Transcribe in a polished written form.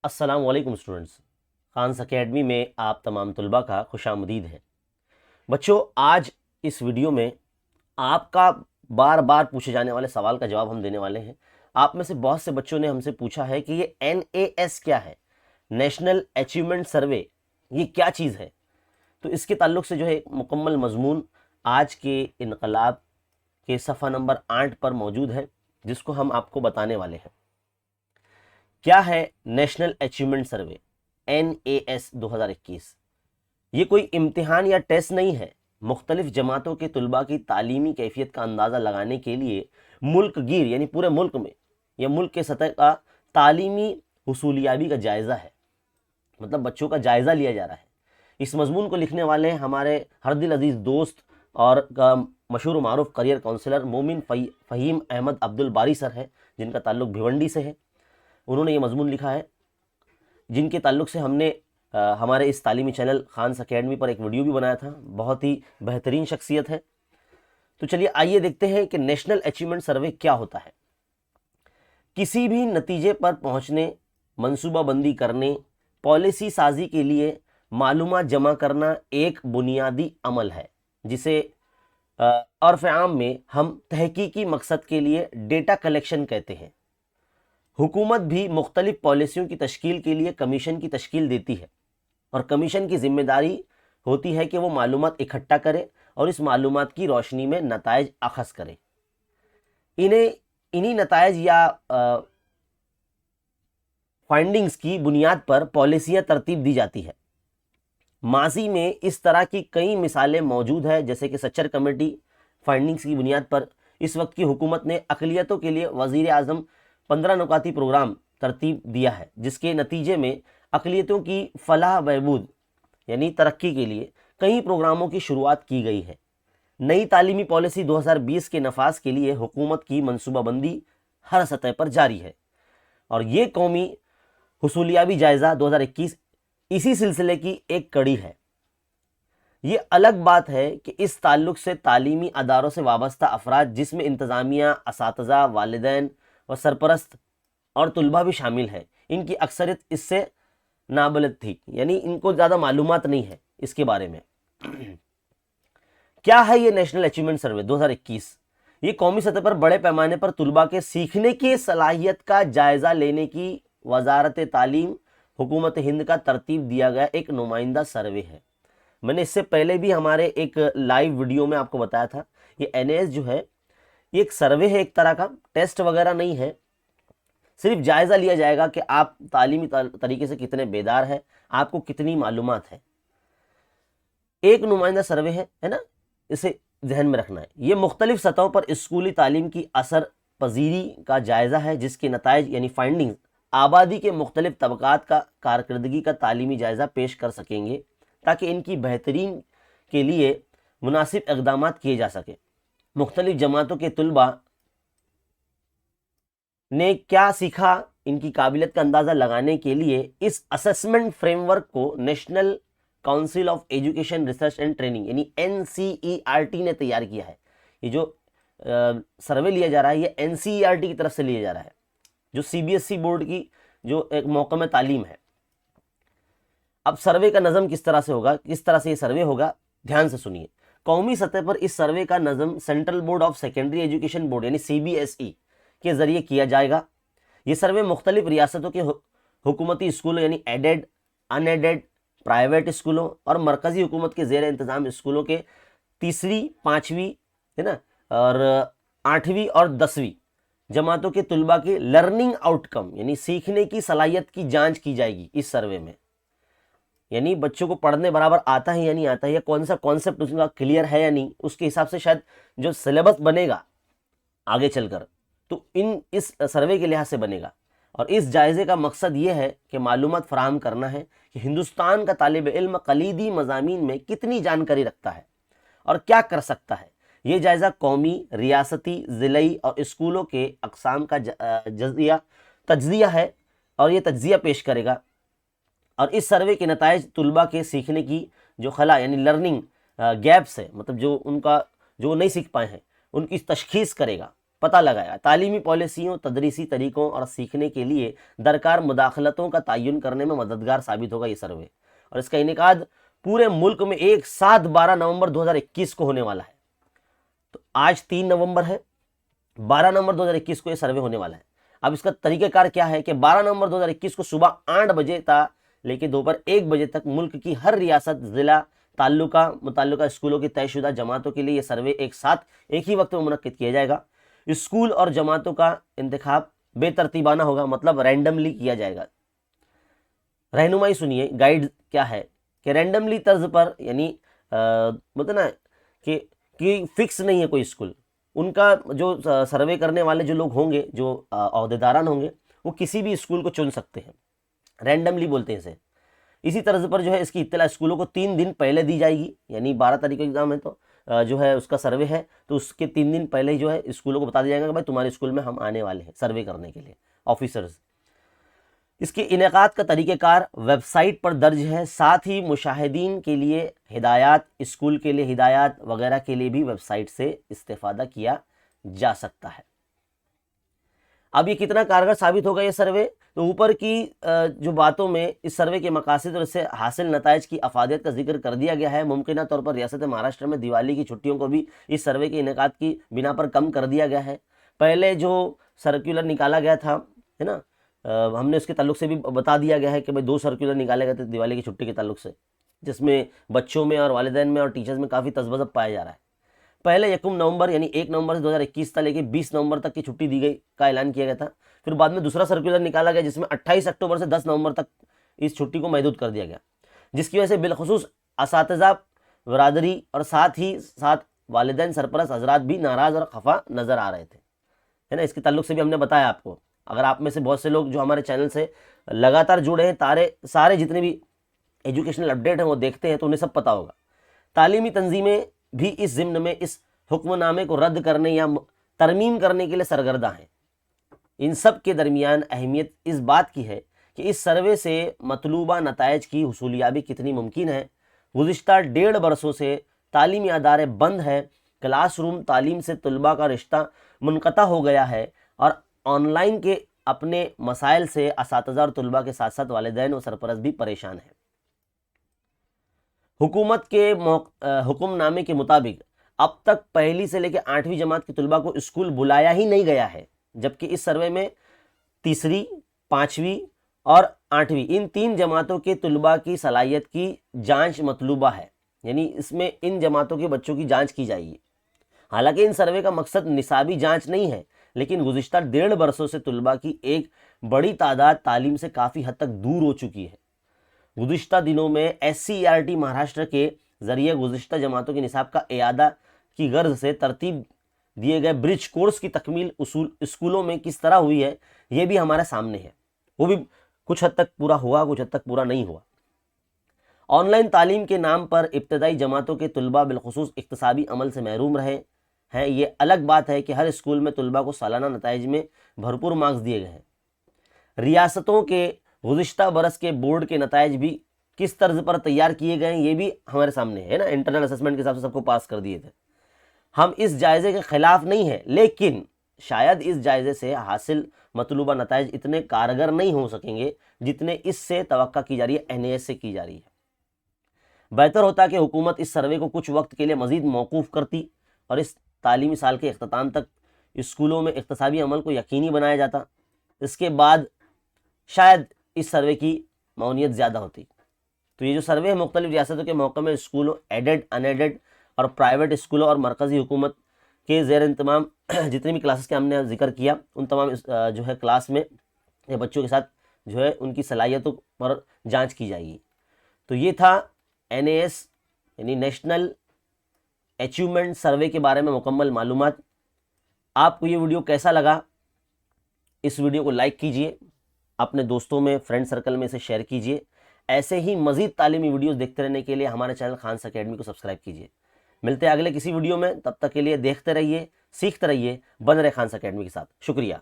السلام علیکم students, خانس academy میں آپ تمام طلباء کا خوش آمدید ہے۔ بچوں، آج اس ویڈیو میں آپ کا بار بار پوچھے جانے والے سوال کا جواب ہم دینے والے ہیں۔ آپ میں سے بہت سے بچوں نے ہم سے پوچھا ہے کہ یہ NAS کیا ہے، نیشنل اچیومنٹ سروے، یہ کیا چیز ہے؟ تو اس کے تعلق سے جو ہے مکمل مضمون آج کے انقلاب کے صفحہ نمبر 8 پر موجود ہے، جس کو ہم آپ کو بتانے والے ہیں۔ کیا ہے نیشنل اچیومنٹ سروے NAS 2021؟ یہ کوئی امتحان یا ٹیسٹ نہیں ہے، مختلف جماعتوں کے طلباء کی تعلیمی کیفیت کا اندازہ لگانے کے لیے ملک گیر یعنی پورے ملک میں یا ملک کے سطح کا تعلیمی حصولیابی کا جائزہ ہے، مطلب بچوں کا جائزہ لیا جا رہا ہے۔ اس مضمون کو لکھنے والے ہمارے ہر دل عزیز دوست اور مشہور و معروف کریئر کاؤنسلر مومن فہیم احمد عبدالباری سر ہے، جن کا تعلق بھیونڈی سے ہے۔ انہوں نے یہ مضمون لکھا ہے، جن کے تعلق سے ہم نے ہمارے اس تعلیمی چینل خانس اکیڈمی پر ایک ویڈیو بھی بنایا تھا۔ بہت ہی بہترین شخصیت ہے۔ تو چلیے آئیے دیکھتے ہیں کہ نیشنل اچیومنٹ سروے کیا ہوتا ہے۔ کسی بھی نتیجے پر پہنچنے، منصوبہ بندی کرنے، پالیسی سازی کے لیے معلومات جمع کرنا ایک بنیادی عمل ہے، جسے عرف عام میں ہم تحقیقی مقصد کے لیے ڈیٹا کلیکشن کہتے ہیں۔ حکومت بھی مختلف پالیسیوں کی تشکیل کے لیے کمیشن کی تشکیل دیتی ہے، اور کمیشن کی ذمہ داری ہوتی ہے کہ وہ معلومات اکٹھا کرے اور اس معلومات کی روشنی میں نتائج اخذ کرے۔ انہی نتائج یا فائنڈنگز کی بنیاد پر پالیسیاں ترتیب دی جاتی ہے۔ ماضی میں اس طرح کی کئی مثالیں موجود ہیں، جیسے کہ سچر کمیٹی فائنڈنگز کی بنیاد پر اس وقت کی حکومت نے اقلیتوں کے لیے وزیر اعظم 15 نکاتی پروگرام ترتیب دیا ہے، جس کے نتیجے میں اقلیتوں کی فلاح بہبود یعنی ترقی کے لیے کئی پروگراموں کی شروعات کی گئی ہے۔ نئی تعلیمی پالیسی 2020 کے نفاذ کے لیے حکومت کی منصوبہ بندی ہر سطح پر جاری ہے، اور یہ قومی حصولیابی جائزہ 2021 اسی سلسلے کی ایک کڑی ہے۔ یہ الگ بات ہے کہ اس تعلق سے تعلیمی اداروں سے وابستہ افراد، جس میں انتظامیہ، اساتذہ، والدین اور سرپرست اور طلباء بھی شامل ہیں، ان کی اکثریت اس سے نابلد تھی، یعنی ان کو زیادہ معلومات نہیں ہے اس کے بارے میں۔ کیا ہے یہ نیشنل اچیومنٹ سروے 2021؟ یہ قومی سطح پر بڑے پیمانے پر طلباء کے سیکھنے کی صلاحیت کا جائزہ لینے کی وزارت تعلیم حکومت ہند کا ترتیب دیا گیا ایک نمائندہ سروے ہے۔ میں نے اس سے پہلے بھی ہمارے ایک لائیو ویڈیو میں آپ کو بتایا تھا، یہ NAS جو ہے یہ ایک سروے ہے، ایک طرح کا ٹیسٹ وغیرہ نہیں ہے، صرف جائزہ لیا جائے گا کہ آپ تعلیمی طریقے سے کتنے بیدار ہیں، آپ کو کتنی معلومات ہے۔ ایک نمائندہ سروے ہے نا، اسے ذہن میں رکھنا ہے۔ یہ مختلف سطحوں پر اسکولی تعلیم کی اثر پذیری کا جائزہ ہے، جس کے نتائج یعنی فائنڈنگز آبادی کے مختلف طبقات کا کارکردگی کا تعلیمی جائزہ پیش کر سکیں گے، تاکہ ان کی بہترین کے لیے مناسب اقدامات کیے جا سکیں۔ مختلف جماعتوں کے طلباء نے کیا سیکھا، ان کی قابلیت کا اندازہ لگانے کے لیے اس اسسمنٹ فریم ورک کو national council of education research and training یعنی NCERT نے تیار کیا ہے۔ یہ جو سروے لیا جا رہا ہے یہ NCERT کی طرف سے لیا جا رہا ہے، جو CBSE بورڈ کی جو ایک محکمہ تعلیم ہے۔ اب سروے کا نظم کس طرح سے ہوگا، کس طرح سے یہ سروے ہوگا، دھیان سے سنیے۔ قومی سطح پر اس سروے کا نظم central board of secondary education board یعنی CBSE کے ذریعے کیا جائے گا۔ یہ سروے مختلف ریاستوں کے حکومتی اسکولوں یعنی ایڈیڈ، ان ایڈیڈ، پرائیویٹ اسکولوں اور مرکزی حکومت کے زیر انتظام اسکولوں کے 3ری، 5ویں ہے نا اور 8ویں اور 10ویں جماعتوں کے طلباء کے لرننگ آؤٹ کم یعنی سیکھنے کی صلاحیت کی جانچ کی جائے گی اس سروے میں، یعنی بچوں کو پڑھنے برابر آتا ہے یا نہیں آتا ہے، یا کون سا کانسیپٹ اس کا کلیئر ہے یا نہیں، اس کے حساب سے شاید جو سلیبس بنے گا آگے چل کر تو اس سروے کے لحاظ سے بنے گا۔ اور اس جائزے کا مقصد یہ ہے کہ معلومات فراہم کرنا ہے کہ ہندوستان کا طالب علم کلیدی مضامین میں کتنی جانکاری رکھتا ہے اور کیا کر سکتا ہے۔ یہ جائزہ قومی، ریاستی، ضلعی اور اسکولوں کے اقسام کا تجزیہ ہے، اور یہ تجزیہ پیش کرے گا، اور اس سروے کے نتائج طلباء کے سیکھنے کی جو خلا یعنی لرننگ گیپس ہے، مطلب جو ان کا جو نہیں سیکھ پائے ہیں ان کی تشخیص کرے گا، پتہ لگایا۔ تعلیمی پالیسیوں، تدریسی طریقوں اور سیکھنے کے لیے درکار مداخلتوں کا تعین کرنے میں مددگار ثابت ہوگا یہ سروے، اور اس کا انعقاد پورے ملک میں ایک ساتھ 12 نومبر 2021 کو ہونے والا ہے۔ تو آج 3 نومبر ہے، 12 نومبر 2021 کو یہ سروے ہونے والا ہے۔ اب اس کا طریقہ کار کیا ہے کہ 12 نومبر 2021 کو صبح 8 بجے تا لے کے دوپہر 1 بجے تک ملک کی ہر ریاست، ضلع، متعلقہ اسکولوں کی طے شدہ جماعتوں کے لیے یہ سروے ایک ساتھ ایک ہی وقت میں منعقد کیا جائے گا۔ اسکول اور جماعتوں کا انتخاب بے ترتیبانہ ہوگا، مطلب رینڈملی کیا جائے گا۔ رہنمائی سنیے، گائیڈ کیا ہے کہ رینڈملی طرز پر، یعنی بولتے نا کہ فکس نہیں ہے کوئی اسکول، ان کا جو سروے کرنے والے جو لوگ ہوں گے، جو عہدیداران ہوں گے، وہ کسی بھی اسکول کو چن سکتے ہیں، رینڈملی بولتے ہیں اسے۔ اسی طرز پر جو ہے اس کی اطلاع اسکولوں کو 3 دن پہلے دی جائے گی، یعنی 12 تاریخ کو ایگزام ہے تو جو ہے اس کا سروے ہے، تو اس کے 3 دن پہلے ہی جو ہے اسکولوں کو بتا دیا جائے گا کہ بھائی تمہارے اسکول میں ہم آنے والے ہیں سروے کرنے کے لیے، آفیسرز۔ اس کے انعقاد کا طریقہ کار ویب سائٹ پر درج ہے، ساتھ ہی مشاہدین کے لیے ہدایات، اسکول کے لیے ہدایات وغیرہ کے لیے بھی ویب سائٹ سے استفادہ کیا جا سکتا ہے۔ اب یہ کتنا کارگر ثابت ہوگا یہ سروے؟ تو اوپر کی جو باتوں میں اس سروے کے مقاصد اور اس سے حاصل نتائج کی افادیت کا ذکر کر دیا گیا ہے۔ ممکنہ طور پر ریاست مہاراشٹر میں دیوالی کی چھٹیوں کو بھی اس سروے کے انعقاد کی بنا پر کم کر دیا گیا ہے۔ پہلے جو سرکولر نکالا گیا تھا ہے نا، ہم نے اس کے تعلق سے بھی بتا دیا گیا ہے کہ بھائی 2 سرکولر نکالے گئے تھے دیوالی کی چھٹی کے تعلق سے، جس میں بچوں میں اور والدین میں اور ٹیچرز میں کافی تذبذب پایا جا رہا ہے۔ پہلے 1 نومبر یعنی 1 نومبر سے 2021 تک لے کے 20 نومبر تک کی چھٹی دی گئی کا اعلان کیا گیا تھا۔ پھر بعد میں دوسرا سرکولر نکالا گیا جس میں 28 اکتوبر سے 10 نومبر تک اس چھٹی کو محدود کر دیا گیا، جس کی وجہ سے بالخصوص اساتذہ، برادری اور ساتھ ہی ساتھ والدین، سرپرست حضرات بھی ناراض اور خفا نظر آ رہے تھے، ہے نا۔ اس کے تعلق سے بھی ہم نے بتایا آپ کو، اگر آپ میں سے بہت سے لوگ جو ہمارے چینل سے لگاتار جڑے ہیں، سارے جتنے بھی ایجوکیشنل اپڈیٹ ہیں وہ دیکھتے ہیں تو انہیں سب پتہ ہوگا۔ تعلیمی تنظیمیں بھی اس ضمن میں اس حکم نامے کو رد کرنے یا ترمیم کرنے کے لیے سرگرداں ہیں۔ ان سب کے درمیان اہمیت اس بات کی ہے کہ اس سروے سے مطلوبہ نتائج کی حصولیابی کتنی ممکن ہے۔ گزشتہ 1.5 برسوں سے تعلیمی ادارے بند ہیں، کلاس روم تعلیم سے طلباء کا رشتہ منقطع ہو گیا ہے، اور آن لائن کے اپنے مسائل سے اساتذہ اور طلباء کے ساتھ ساتھ والدین و سرپرست بھی پریشان ہیں۔ حکومت کے حکم نامے کے مطابق اب تک 1 سے لے کے 8ویں جماعت کے طلباء کو اسکول بلایا ہی نہیں گیا ہے، جبکہ اس سروے میں 3ری، 5ویں اور 8ویں ان 3 جماعتوں کے طلباء کی صلاحیت کی جانچ مطلوبہ ہے، یعنی اس میں ان جماعتوں کے بچوں کی جانچ کی جائے گی۔ حالانکہ ان سروے کا مقصد نصابی جانچ نہیں ہے، لیکن گزشتہ 1.5 برسوں سے طلباء کی ایک بڑی تعداد تعلیم سے کافی حد تک دور ہو چکی ہے۔ گزشتہ دنوں میں SCERT مہاراشٹر کے ذریعے گزشتہ جماعتوں کے نصاب کا اعادہ کی غرض سے ترتیب دیے گئے برج کورس کی تکمیل اسکولوں میں کس طرح ہوئی ہے یہ بھی ہمارے سامنے ہے، وہ بھی کچھ حد تک پورا ہوا، کچھ حد تک پورا نہیں ہوا۔ آن لائن تعلیم کے نام پر ابتدائی جماعتوں کے طلباء بالخصوص اقتصابی عمل سے محروم رہے ہیں۔ یہ الگ بات ہے کہ ہر اسکول میں طلباء کو سالانہ نتائج میں بھرپور مارکس دیے گئے ہیں۔ ریاستوں کے گزشتہ برس کے بورڈ کے نتائج بھی کس طرز پر تیار کیے گئے ہیں یہ بھی ہمارے سامنے ہے نا، انٹرنل اسسمنٹ کے حساب سے سب کو پاس کر دیے تھے۔ ہم اس جائزے کے خلاف نہیں ہیں، لیکن شاید اس جائزے سے حاصل مطلوبہ نتائج اتنے کارگر نہیں ہو سکیں گے جتنے اس سے توقع کی جا رہی ہے، NAS سے کی جا رہی ہے۔ بہتر ہوتا کہ حکومت اس سروے کو کچھ وقت کے لیے مزید موقوف کرتی اور اس تعلیمی سال کے اختتام تک اسکولوں میں اقتصابی عمل کو یقینی بنایا جاتا۔ اس کے بعد شاید اس سروے کی معاونیت زیادہ ہوتی۔ تو یہ جو سروے ہے مختلف ریاستوں کے موقع میں اسکولوں، ایڈڈ، ان ایڈڈ اور پرائیویٹ اسکولوں اور مرکزی حکومت کے زیر انتظام جتنے بھی کلاسز کے ہم نے ذکر کیا ان تمام جو ہے کلاس میں یا بچوں کے ساتھ جو ہے ان کی صلاحیتوں پر جانچ کی جائے گی۔ تو یہ تھا NAS یعنی نیشنل اچیومنٹ سروے کے بارے میں مکمل معلومات۔ آپ کو یہ ویڈیو کیسا لگا؟ اس ویڈیو کو لائک کیجئے، اپنے دوستوں میں، فرینڈ سرکل میں اسے شیئر کیجئے۔ ایسے ہی مزید تعلیمی ویڈیوز دیکھتے رہنے کے لیے ہمارے چینل خانس اکیڈمی کو سبسکرائب کیجئے۔ ملتے ہیں اگلے کسی ویڈیو میں، تب تک کے لیے دیکھتے رہیے، سیکھتے رہیے، بن رہے خانس اکیڈمی کے ساتھ۔ شکریہ۔